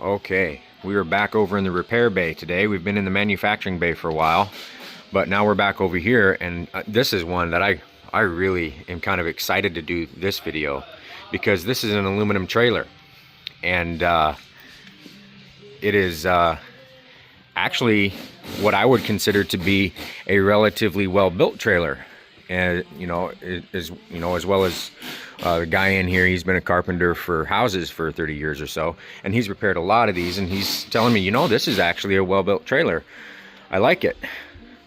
Okay, we are back over in the repair bay today. We've been in the manufacturing bay for a while, but now we're back over here, and this is one that I really am kind of excited to do this video, because this is an aluminum trailer, and it is actually what I would consider to be a relatively well-built trailer. And as well as the guy in here, he's been a carpenter for houses for 30 years or so, and he's repaired a lot of these, and he's telling me, this is actually a well-built trailer. I like it,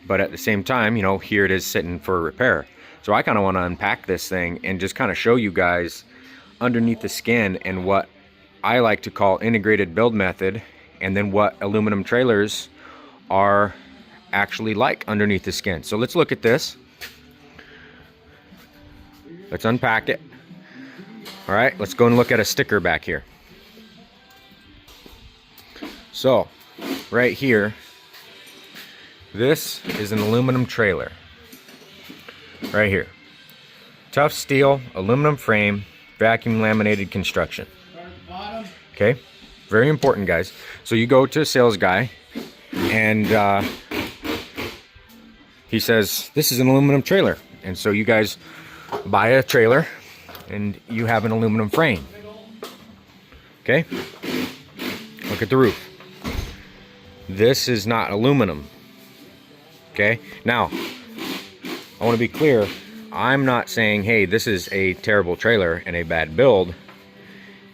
but at the same time, here it is sitting for repair. So I kind of want to unpack this thing and just kind of show you guys underneath the skin and what I like to call integrated build method, and then what aluminum trailers are actually like underneath the skin. So let's look at this. Let's unpack it. All right, let's go and look at a sticker back here. So, right here, this is an aluminum trailer. Right here. Tough steel, aluminum frame, vacuum laminated construction. Okay, very important, guys. So you go to a sales guy, and he says, this is an aluminum trailer. And so you guys buy a trailer and you have an aluminum frame. Okay, look at the roof. This is not aluminum. Okay, now I want to be clear, I'm not saying, hey, this is a terrible trailer and a bad build.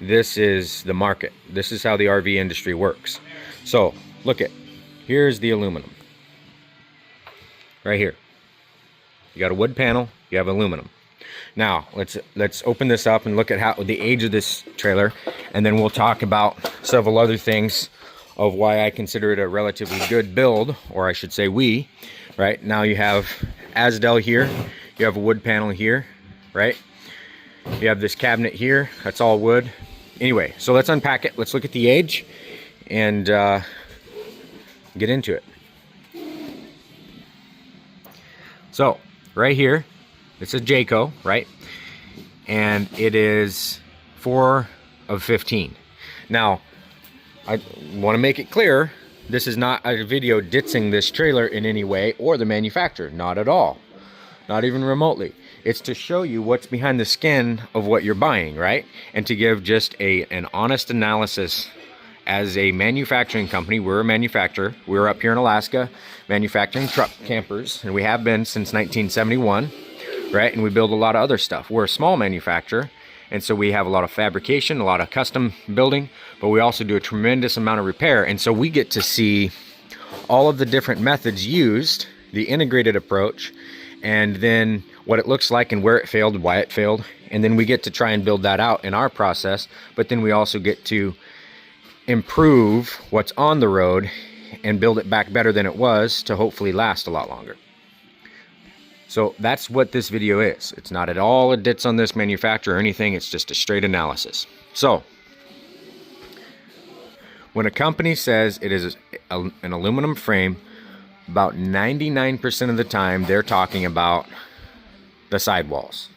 This is the market. This is how the RV industry works. So look at, here's the aluminum right here. You got a wood panel, you have aluminum. Now let's open this up and look at how the age of this trailer, and then we'll talk about several other things of why I consider it a relatively good build, or I should say we. Right now you have Asdel here, you have a wood panel here, right? You have this cabinet here, that's all wood. Anyway, so let's unpack it. Let's look at the age and get into it. So right here, it's a Jayco, right? And it is 4 of 15. Now, I want to make it clear, this is not a video ditzing this trailer in any way or the manufacturer, not at all. Not even remotely. It's to show you what's behind the skin of what you're buying, right? And to give just an honest analysis. As a manufacturing company, we're a manufacturer. We're up here in Alaska manufacturing truck campers, and we have been since 1971, right? And we build a lot of other stuff. We're a small manufacturer, and so we have a lot of fabrication, a lot of custom building, but we also do a tremendous amount of repair. And so we get to see all of the different methods used, the integrated approach, and then what it looks like and where it failed, why it failed. And then we get to try and build that out in our process, but then we also get to improve what's on the road and build it back better than it was to hopefully last a lot longer. So that's what this video is. It's not at all a ditz on this manufacturer or anything. It's just a straight analysis. So when a company says it is an aluminum frame, about 99% of the time they're talking about the sidewalls.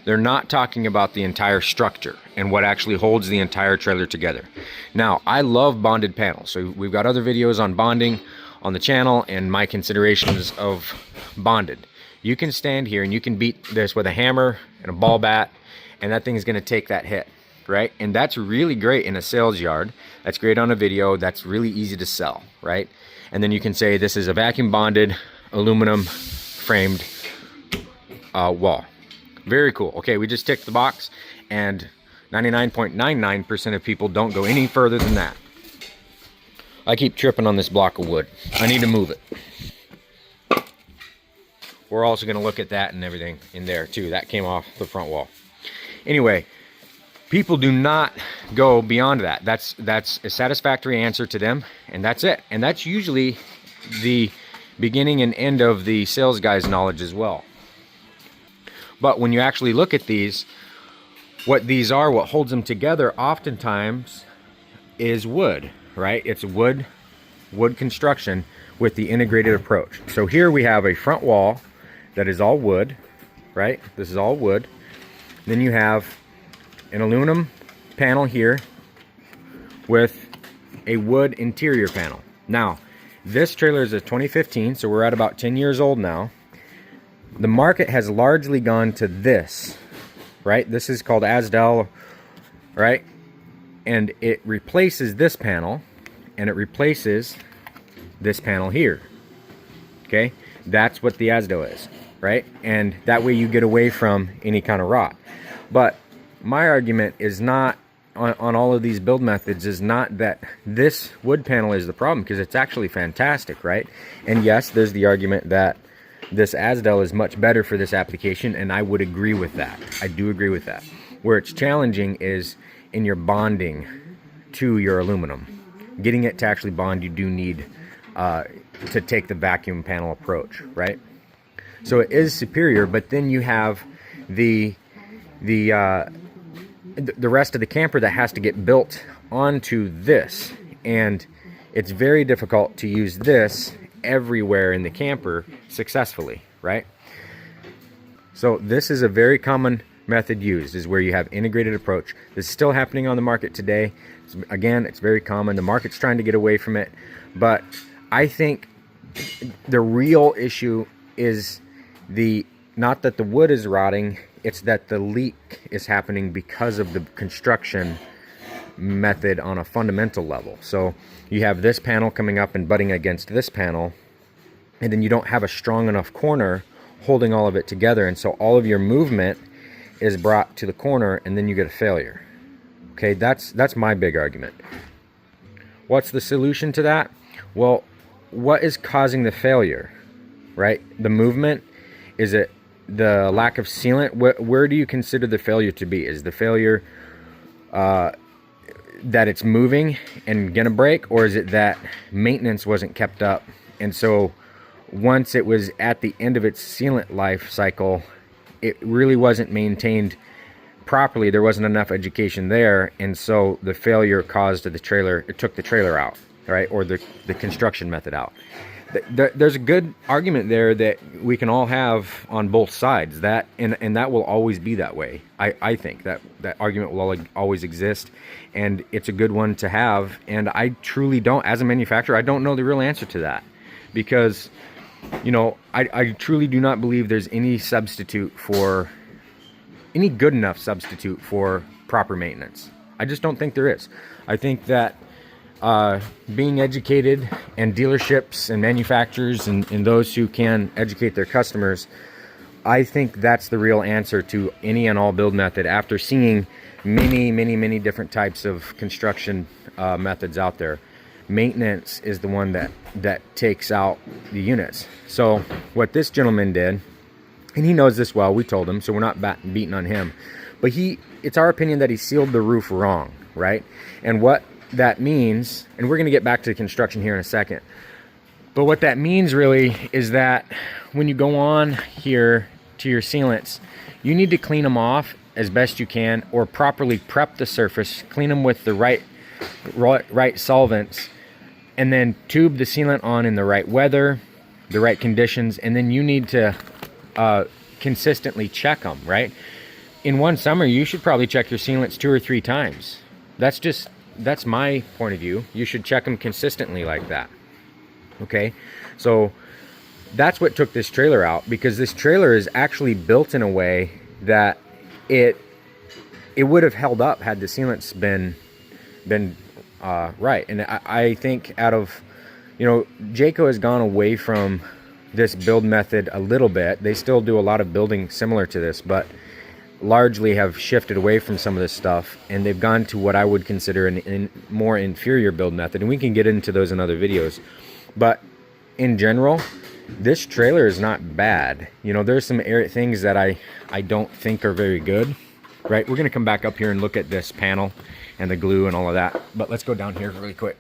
They're not talking about the entire structure and what actually holds the entire trailer together. Now, I love bonded panels. So we've got other videos on bonding on the channel and my considerations of bonded. You can stand here and you can beat this with a hammer and a ball bat, and that thing is going to take that hit, right? And that's really great in a sales yard. That's great on a video. That's really easy to sell, right? And then you can say this is a vacuum bonded aluminum framed wall. Very cool. Okay, we just ticked the box, and 99.99% of people don't go any further than that. I keep tripping on this block of wood. I need to move it. We're also going to look at that and everything in there too. That came off the front wall. Anyway, people do not go beyond that. That's a satisfactory answer to them, and that's it. And that's usually the beginning and end of the sales guy's knowledge as well. But when you actually look at these, what these are, what holds them together oftentimes is wood, right? It's wood construction with the integrated approach. So here we have a front wall that is all wood, right? This is all wood. Then you have an aluminum panel here with a wood interior panel. Now, this trailer is a 2015, so we're at about 10 years old now. The market has largely gone to this, right? This is called Asdel, right? And it replaces this panel, and it replaces this panel here. Okay, that's what the Asdel is, right? And that way you get away from any kind of rot. But my argument is not on all of these build methods is not that this wood panel is the problem, because it's actually fantastic, right? And yes, there's the argument that this Asdel is much better for this application, and I would agree with that. I do agree with that. Where it's challenging is in your bonding to your aluminum. Getting it to actually bond, you do need to take the vacuum panel approach, right? So it is superior, but then you have the rest of the camper that has to get built onto this, and it's very difficult to use this everywhere in the camper successfully, right? So this is a very common method used, is where you have integrated approach. This is still happening on the market today. Again, it's very common. The market's trying to get away from it, but I think the real issue is not that the wood is rotting, it's that the leak is happening because of the construction method on a fundamental level. So you have this panel coming up and butting against this panel, and then you don't have a strong enough corner holding all of it together, and so all of your movement is brought to the corner, and then you get a failure. Okay, that's my big argument. What's the solution to that? Well, what is causing the failure, right? The movement? Is it the lack of sealant? Where do you consider the failure to be? Is the failure that it's moving and gonna break, or is it that maintenance wasn't kept up, and so once it was at the end of its sealant life cycle, it really wasn't maintained properly? There wasn't enough education there, and so the failure caused the trailer, it took the trailer out, right? Or the construction method out. There's a good argument there that we can all have on both sides, that and that will always be that way. I think that argument will always exist, and it's a good one to have. And I truly don't, as a manufacturer, I don't know the real answer to that, because you know, I truly do not believe there's any substitute for any good enough substitute for proper maintenance. I just don't think there is. I think that being educated, and dealerships and manufacturers and those who can educate their customers, I think that's the real answer to any and all build method, after seeing many different types of construction methods out there. Maintenance is the one that takes out the units. So what this gentleman did, and he knows this well, we told him, so we're not beating on him, but it's our opinion that he sealed the roof wrong, right? And what that means, and we're going to get back to construction here in a second, but what that means really is that when you go on here to your sealants, you need to clean them off as best you can, or properly prep the surface, clean them with the right solvents, and then tube the sealant on in the right weather, the right conditions, and then you need to consistently check them, right? In one summer, you should probably check your sealants 2 or 3 times. That's my point of view. You should check them consistently like that. Okay, so that's what took this trailer out, because this trailer is actually built in a way that it would have held up had the sealants been right. And I think out of, you know, Jayco has gone away from this build method a little bit. They still do a lot of building similar to this, but largely have shifted away from some of this stuff, and they've gone to what I would consider an more inferior build method, and we can get into those in other videos. But in general, this trailer is not bad. You know, there's some things that I don't think are very good, right? We're going to come back up here and look at this panel and the glue and all of that, but let's go down here really quick.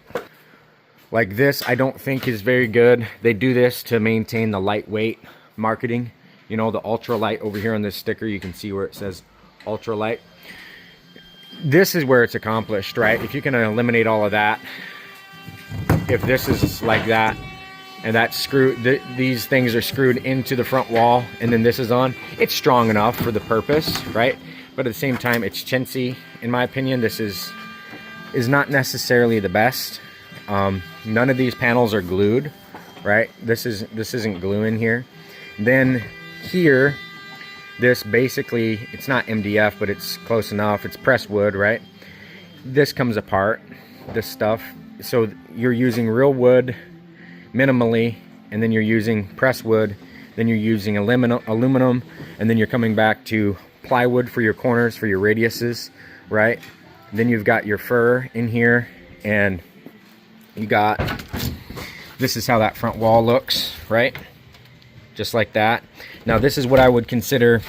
Like this, I don't think is very good. They do this to maintain the lightweight marketing. You know, the ultralight over here on this sticker, you can see where it says ultralight. This is where it's accomplished, right? If you can eliminate all of that, if this is like that, and that's screwed, these things are screwed into the front wall, and then this is on, it's strong enough for the purpose, right? But at the same time, it's chintzy. In my opinion, this is not necessarily the best, None of these panels are glued, right? This isn't glue in here. Then here, this basically, it's not MDF, but it's close enough. It's pressed wood, right? This comes apart, this stuff. So you're using real wood minimally, and then you're using pressed wood, then you're using aluminum, and then you're coming back to plywood for your corners, for your radiuses, right? Then you've got your fur in here, and you got, this is how that front wall looks, right? Just like that. Now this is what I would consider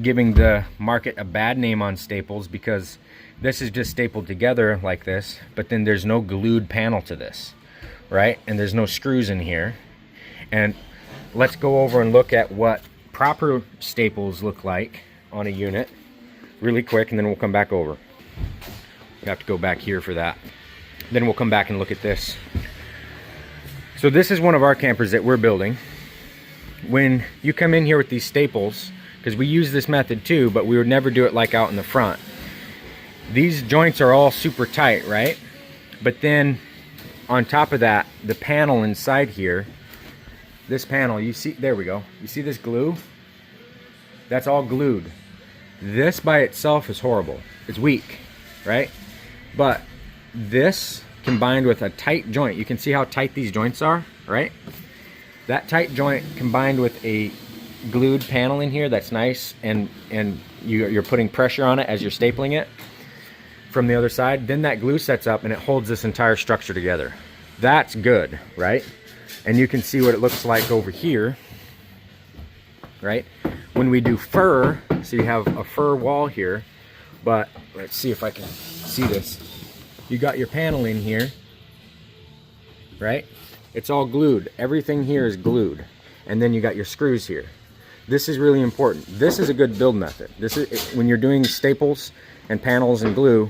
giving the market a bad name on staples, because this is just stapled together like this, but then there's no glued panel to this, right? And there's no screws in here. And let's go over and look at what proper staples look like on a unit really quick, and then we'll come back over. We have to go back here for that. Then we'll come back and look at this. So this is one of our campers that we're building. When you come in here with these staples, because we use this method too, but we would never do it like out in the front. These joints are all super tight, right? But then on top of that, the panel inside here, this panel, you see, there we go. You see this glue? That's all glued. This by itself is horrible. It's weak, right? But this combined with a tight joint, you can see how tight these joints are, right? That tight joint combined with a glued panel in here that's nice, and you're putting pressure on it as you're stapling it from the other side, then that glue sets up and it holds this entire structure together. That's good, right? And you can see what it looks like over here, right? When we do fur, so you have a fur wall here, but let's see if I can see this. You got your panel in here, right? It's all glued. Everything here is glued. And then you got your screws here. This is really important. This is a good build method. This is, when you're doing staples and panels and glue,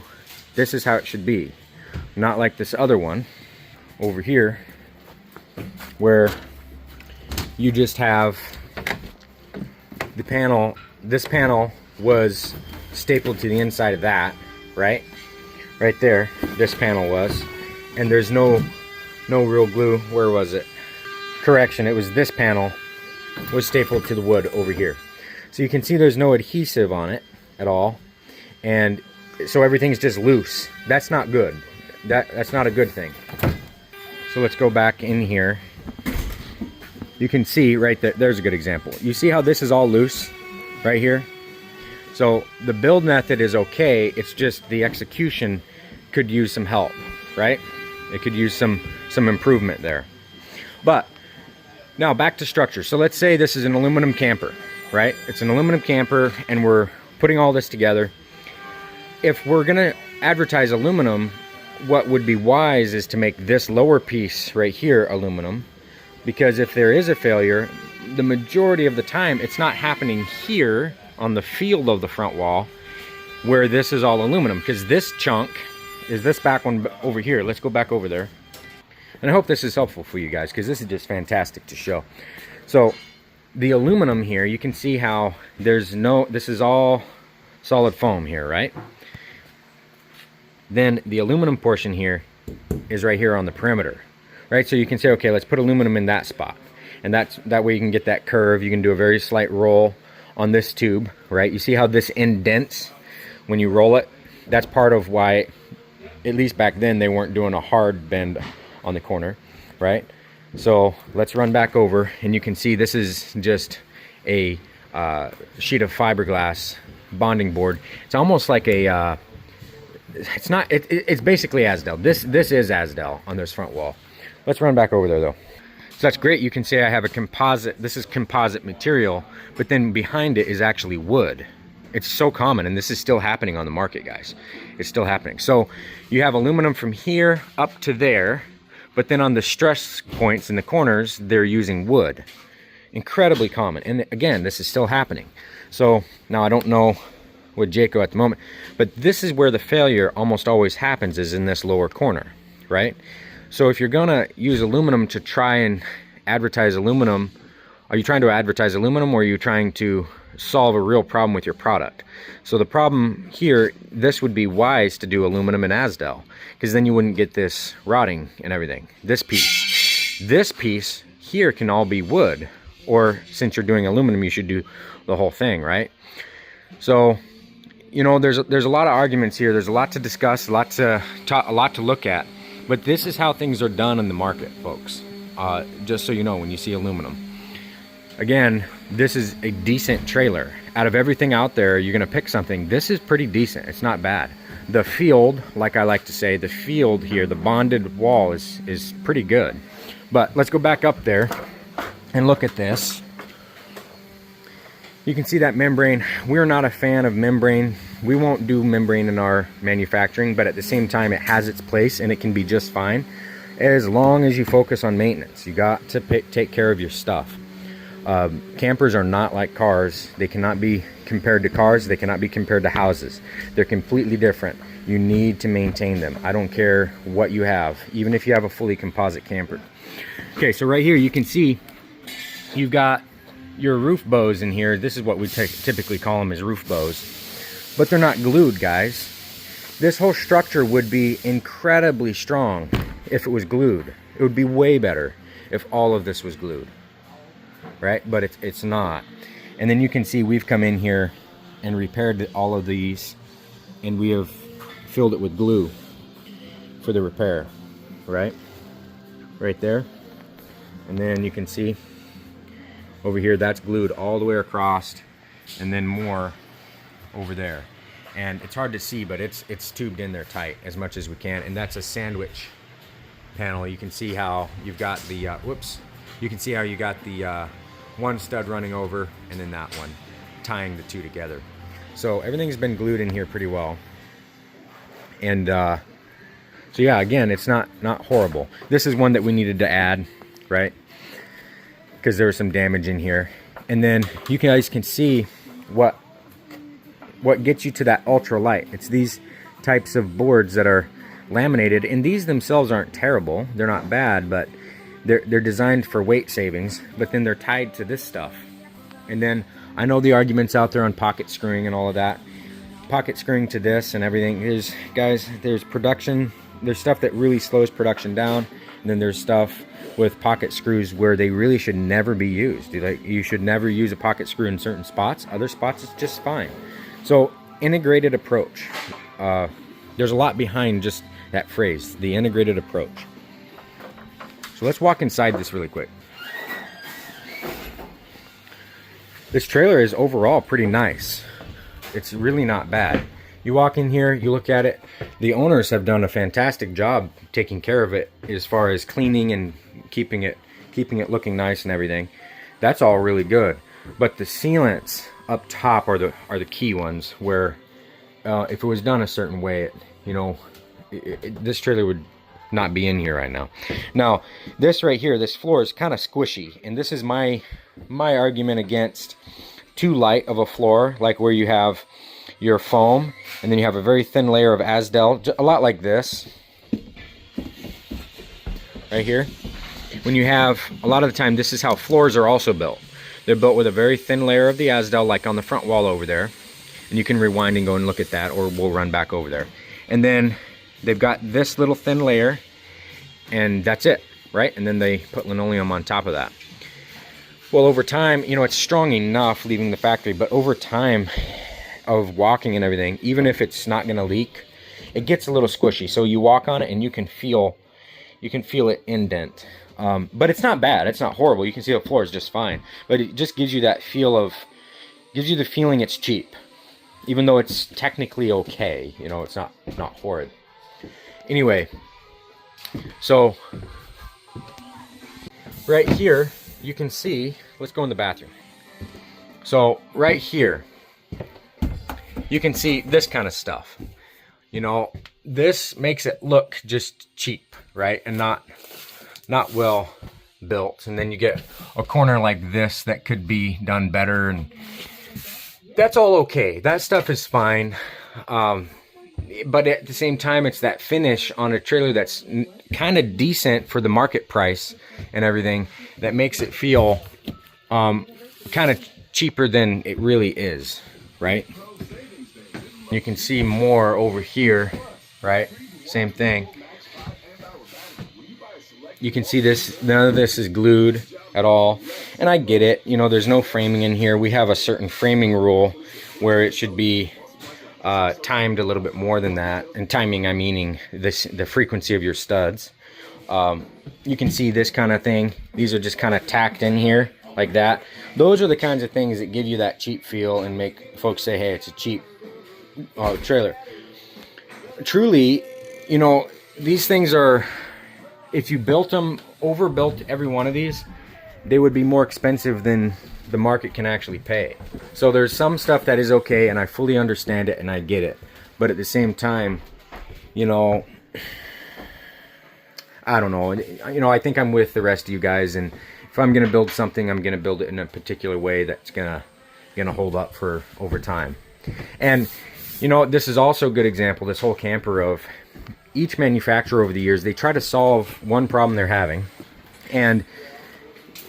this is how it should be. Not like this other one over here, where you just have the panel. This panel was stapled to the inside of that, right? Right there, this panel was. And there's no real glue. Where was it? Correction, it was this panel was stapled to the wood over here. So you can see there's no adhesive on it at all. And so everything's just loose. That's not good. That's not a good thing. So let's go back in here. You can see right there, there's a good example. You see how this is all loose right here? So the build method is okay, it's just the execution could use some help, right? It could use some improvement there. But now back to structure. So let's say this is an aluminum camper, right? It's an aluminum camper and we're putting all this together. If we're gonna advertise aluminum, what would be wise is to make this lower piece right here aluminum, because if there is a failure, the majority of the time it's not happening here on the field of the front wall where this is all aluminum, because this chunk is this back one over here. Let's go back over there. And I hope this is helpful for you guys, because this is just fantastic to show. So the aluminum here, you can see how there's no, this is all solid foam here, right? Then the aluminum portion here is right here on the perimeter, right? So you can say, okay, let's put aluminum in that spot. And that way you can get that curve. You can do a very slight roll on this tube, right? You see how this indents when you roll it? That's part of why, at least back then, they weren't doing a hard bend on the corner, right? So let's run back over, and you can see this is just a sheet of fiberglass bonding board. It's almost like a it's not, it's basically Asdel. This is Asdel on this front wall. Let's run back over there though. So that's great. You can see I have a composite, this is composite material, but then behind it is actually wood. It's so common, and this is still happening on the market, guys. It's still happening. So you have aluminum from here up to there, but then on the stress points in the corners, they're using wood. Incredibly common. And again, this is still happening. So now I don't know with Jayco at the moment, but this is where the failure almost always happens, is in this lower corner, right? So if you're gonna use aluminum to try and advertise aluminum, are you trying to advertise aluminum, or are you trying to solve a real problem with your product. So the problem here, this would be wise to do aluminum and Asdel, because then you wouldn't get this rotting and everything. This piece here can all be wood, or since you're doing aluminum, you should do the whole thing, right? So, you know, there's a lot of arguments here. There's a lot to discuss, a lot to look at. But this is how things are done in the market, folks. Just so you know, when you see aluminum. Again, this is a decent trailer. Out of everything out there, you're gonna pick something. This is pretty decent. It's not bad. The field, like I like to say, the field here, the bonded wall is pretty good. But let's go back up there and look at this. You can see that membrane. We're not a fan of membrane. We won't do membrane in our manufacturing, but at the same time, it has its place and it can be just fine as long as you focus on maintenance. You got to take care of your stuff. Campers are not like cars. They cannot be compared to cars. They cannot be compared to houses. They're completely different. You need to maintain them. I don't care what you have, even if you have a fully composite camper. Okay, so right here you can see you've got your roof bows in here. This is what we typically call them, as roof bows, but they're not glued, guys. This whole structure would be incredibly strong if it was glued. It would be way better if all of this was glued, right? But it's not. And then you can see we've come in here and repaired all of these, and we have filled it with glue for the repair, right there. And then you can see over here, that's glued all the way across, and then more over there. And it's hard to see, but it's tubed in there tight as much as we can. And that's a sandwich panel. You can see how you've got the you can see how you got the one stud running over, and then that one tying the two together. So everything's been glued in here pretty well. And so yeah, again, it's not horrible. This is one that we needed to add, right? Because there was some damage in here. And then you guys can see what gets you to that ultra light. It's these types of boards that are laminated, and these themselves aren't terrible. They're not bad, but they're designed for weight savings, but then they're tied to this stuff. And then I know the arguments out there on pocket screwing and all of that. Pocket screwing to this and everything is, guys, there's stuff that really slows production down, and then there's stuff with pocket screws where they really should never be used. Like, you should never use a pocket screw in certain spots. Other spots it's just fine. So integrated approach. There's a lot behind just that phrase, the integrated approach. So let's walk inside this really quick. This trailer is overall pretty nice. It's really not bad. You walk in here, you look at it. The owners have done a fantastic job taking care of it as far as cleaning and keeping it looking nice and everything. That's all really good. But the sealants up top are the key ones, where if it was done a certain way, this trailer would not be in here right now. Now, this right here, this floor is kind of squishy, and this is my argument against too light of a floor, like where you have your foam and then you have a very thin layer of Asdel, a lot like this right here. When you have, a lot of the time, this is how floors are also built. They're built with a very thin layer of the Asdel, like on the front wall over there, and you can rewind and go and look at that, or we'll run back over there. And then they've got this little thin layer, and that's it, right? And then they put linoleum on top of that. Well, over time, it's strong enough leaving the factory, but over time of walking and everything, even if it's not going to leak, it gets a little squishy. So you walk on it and you can feel it indent. But it's not bad. It's not horrible. You can see the floor is just fine. But it just gives you that gives you the feeling it's cheap, even though it's technically okay. It's not horrid. Anyway, so right here you can see. Let's go in the bathroom. So right here, you can see this kind of stuff. This makes it look just cheap, right? And not well built. And then you get a corner like this that could be done better, and that's all okay. That stuff is fine. But at the same time, it's that finish on a trailer that's kind of decent for the market price and everything that makes it feel kind of cheaper than it really is, right? You can see more over here, right? Same thing. You can see this, none of this is glued at all. And I get it, you know, there's no framing in here. We have a certain framing rule where it should be timed a little bit more than that. And timing, I'm meaning the frequency of your studs. You can see this kind of thing. These are just kind of tacked in here like that. Those are the kinds of things that give you that cheap feel and make folks say, hey, it's a cheap trailer. Truly, you know, these things are, if you built them, overbuilt every one of these, they would be more expensive than the market can actually pay. So there's some stuff that is okay, and I fully understand it and I get it. But at the same time, you know, I don't know. You know, I think I'm with the rest of you guys, and if I'm gonna build something, I'm gonna build it in a particular way that's gonna hold up for over time. And you know, this is also a good example, this whole camper, of each manufacturer over the years, they try to solve one problem they're having, and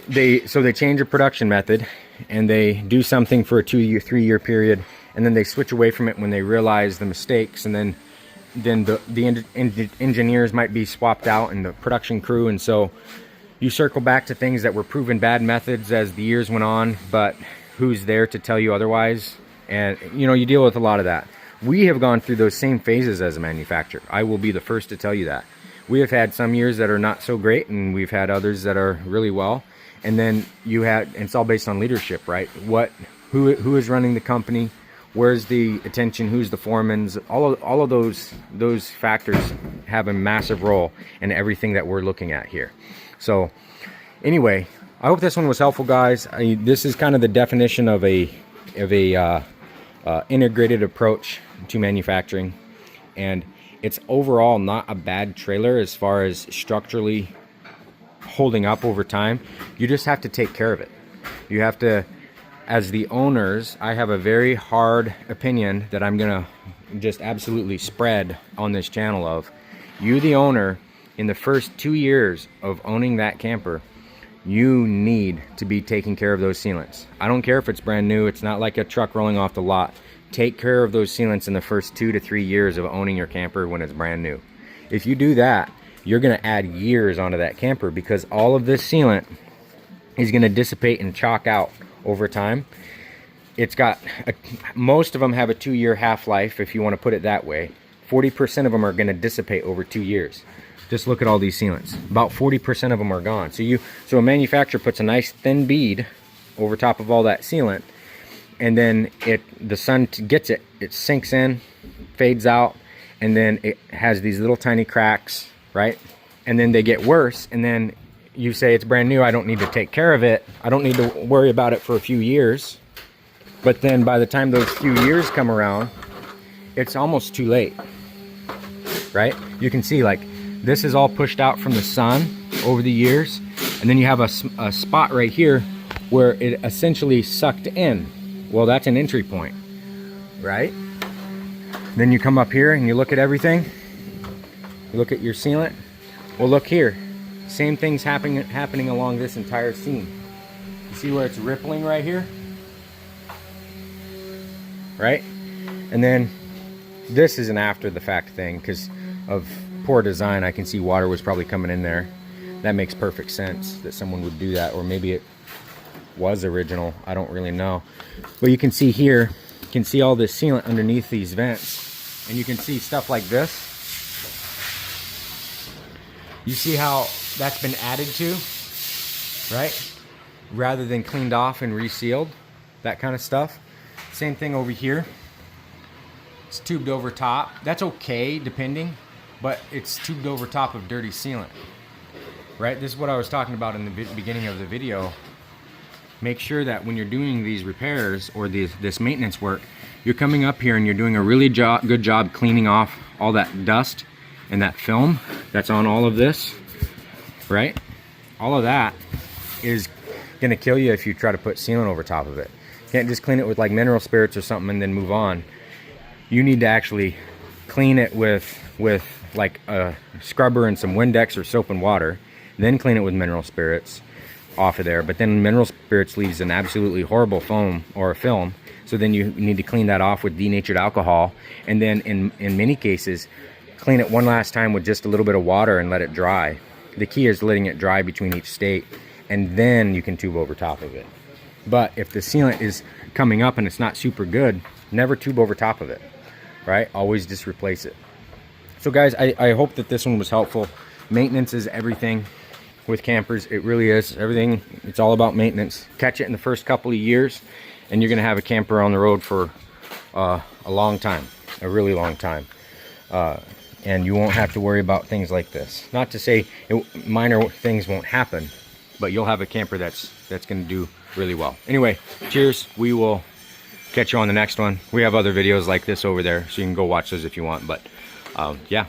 they change a production method, and they do something for a 2-year, 3-year period, and then they switch away from it when they realize the mistakes, and then the engineers might be swapped out and the production crew, and so you circle back to things that were proven bad methods as the years went on, but who's there to tell you otherwise? And you know, you deal with a lot of that. We have gone through those same phases as a manufacturer. I will be the first to tell you that. We have had some years that are not so great, and we've had others that are really well. And then and it's all based on leadership, right? Who is running the company? Where's the attention? Who's the foremans? All of those factors have a massive role in everything that we're looking at here. So anyway, I hope this one was helpful, guys. This is kind of the definition of a integrated approach to manufacturing, and it's overall not a bad trailer as far as structurally holding up over time. You just have to take care of it. You have to, as the owners, I have a very hard opinion that I'm gonna just absolutely spread on this channel of, you the owner, in the first 2 years of owning that camper, you need to be taking care of those sealants. I don't care if it's brand new, it's not like a truck rolling off the lot. Take care of those sealants in the first 2 to 3 years of owning your camper when it's brand new. If you do that, you're gonna add years onto that camper, because all of this sealant is gonna dissipate and chalk out over time. It's got, most of them have a 2-year half-life, if you wanna put it that way. 40% of them are gonna dissipate over 2 years. Just look at all these sealants. About 40% of them are gone. So a manufacturer puts a nice thin bead over top of all that sealant, and then the sun gets it, it sinks in, fades out, and then it has these little tiny cracks, right? And then they get worse, and then you say it's brand new, I don't need to take care of it, I don't need to worry about it for a few years. But then by the time those few years come around, it's almost too late, right? You can see, like, this is all pushed out from the sun over the years, and then you have a spot right here where it essentially sucked in. Well, that's an entry point, right? Then you come up here and you look at everything. You look at your sealant. Well, look here. Same thing's happening along this entire seam. You see where it's rippling right here? Right? And then this is an after the fact thing because of poor design. I can see water was probably coming in there. That makes perfect sense that someone would do that, or maybe it was original. I don't really know. But you can see here, you can see all this sealant underneath these vents, and you can see stuff like this. You see how that's been added to, right? Rather than cleaned off and resealed, that kind of stuff. Same thing over here. It's tubed over top. That's okay, depending, but it's tubed over top of dirty sealant, right? This is what I was talking about in the beginning of the video. Make sure that when you're doing these repairs or this maintenance work, you're coming up here and you're doing a really good job cleaning off all that dust and that film that's on all of this, right? All of that is gonna kill you if you try to put sealant over top of it. You can't just clean it with like mineral spirits or something and then move on. You need to actually clean it with like a scrubber and some Windex or soap and water, then clean it with mineral spirits, off of there, but then mineral spirits leaves an absolutely horrible foam or a film. So then you need to clean that off with denatured alcohol, and then in many cases clean it one last time with just a little bit of water and let it dry. The key is letting it dry between each state, and then you can tube over top of it. But if the sealant is coming up and it's not super good, never tube over top of it, right? Always just replace it. So guys, I hope that this one was helpful. Maintenance is everything with campers. It really is everything. It's all about maintenance. Catch it in the first couple of years and you're gonna have a camper on the road for a long time, a really long time. And you won't have to worry about things like this. Not to say minor things won't happen, but you'll have a camper that's gonna do really well. Anyway, cheers. We will catch you on the next one. We have other videos like this over there, so you can go watch those if you want. But yeah,